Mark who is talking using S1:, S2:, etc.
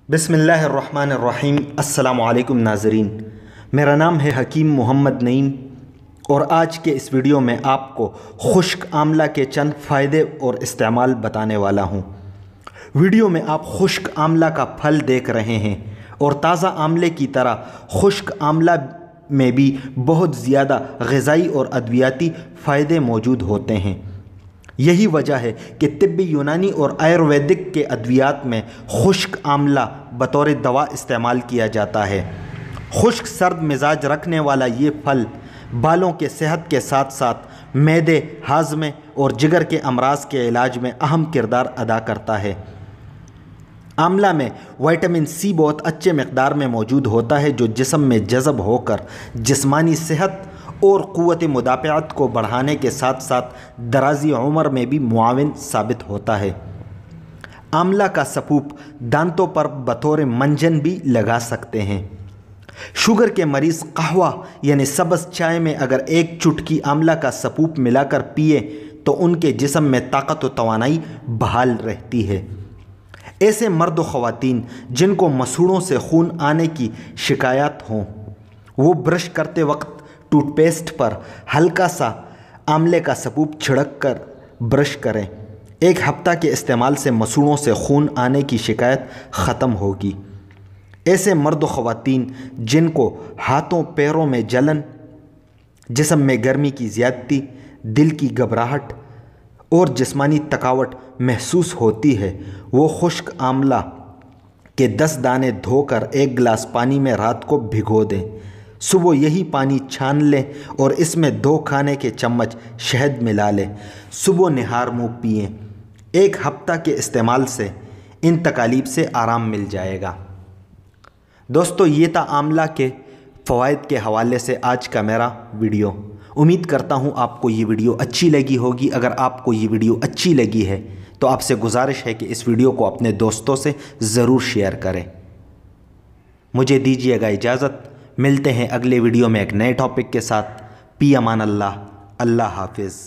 S1: बिस्मिल्लाहिर्रहमानिर्रहीम। अस्सलामु अलैकुम नाज़रीन, मेरा नाम है हकीम मोहम्मद नईम और आज के इस वीडियो में आपको खुश्क आमला के चंद फ़ायदे और इस्तेमाल बताने वाला हूँ। वीडियो में आप खुश्क आमला का फल देख रहे हैं और ताज़ा आमले की तरह खुश्क आमला में भी बहुत ज़्यादा ग़िज़ाई और अद्वियाती फ़ायदे मौजूद होते हैं। यही वजह है कि तिब्बी यूनानी और आयुर्वेदिक के अद्वियात में खुश्क आमला बतौर दवा इस्तेमाल किया जाता है। खुश्क सर्द मिजाज रखने वाला ये फल बालों के सेहत के साथ साथ मैदे, हाज़मे और जिगर के अमराज के इलाज में अहम किरदार अदा करता है। आमला में विटामिन सी बहुत अच्छे मकदार में मौजूद होता है जो जिस्म में जज़ब होकर जिस्मानी सेहत और क़ुव्वत मुदाफ़अत को बढ़ाने के साथ साथ दराज़ी उम्र में भी मुआविन साबित होता है। आमला का सपूप दांतों पर बतौर मंजन भी लगा सकते हैं। शुगर के मरीज़ कहवा यानी सब्ज़ चाय में अगर एक चुटकी आमला का सपूप मिलाकर पिए तो उनके जिस्म में ताकत व तवानाई बहाल रहती है। ऐसे मर्द व ख़वातीन जिनको मसूड़ों से खून आने की शिकायत हों वो ब्रश करते वक्त टूथपेस्ट पर हल्का सा आमले का सपूप छिड़क कर ब्रश करें। एक हफ्ता के इस्तेमाल से मसूड़ों से खून आने की शिकायत ख़त्म होगी। ऐसे मर्द व ख़वातीन जिनको हाथों पैरों में जलन, जिस्म में गर्मी की ज़्यादती, दिल की घबराहट और जिस्मानी थकावट महसूस होती है वो खुश्क आमला के 10 दाने धोकर 1 गिलास पानी में रात को भिगो दें। सुबह यही पानी छान लें और इसमें 2 खाने के चम्मच शहद मिला लें। सुबह निहार मुँह पिएँ। 1 हफ्ता के इस्तेमाल से इन तकालीफ से आराम मिल जाएगा। दोस्तों, ये था आमला के फ़वाइद के हवाले से आज का मेरा वीडियो। उम्मीद करता हूँ आपको ये वीडियो अच्छी लगी होगी। अगर आपको ये वीडियो अच्छी लगी है तो आपसे गुजारिश है कि इस वीडियो को अपने दोस्तों से ज़रूर शेयर करें। मुझे दीजिएगा इजाज़त। मिलते हैं अगले वीडियो में एक नए टॉपिक के साथ। पी अमान अल्लाह। अल्लाह हाफिज़।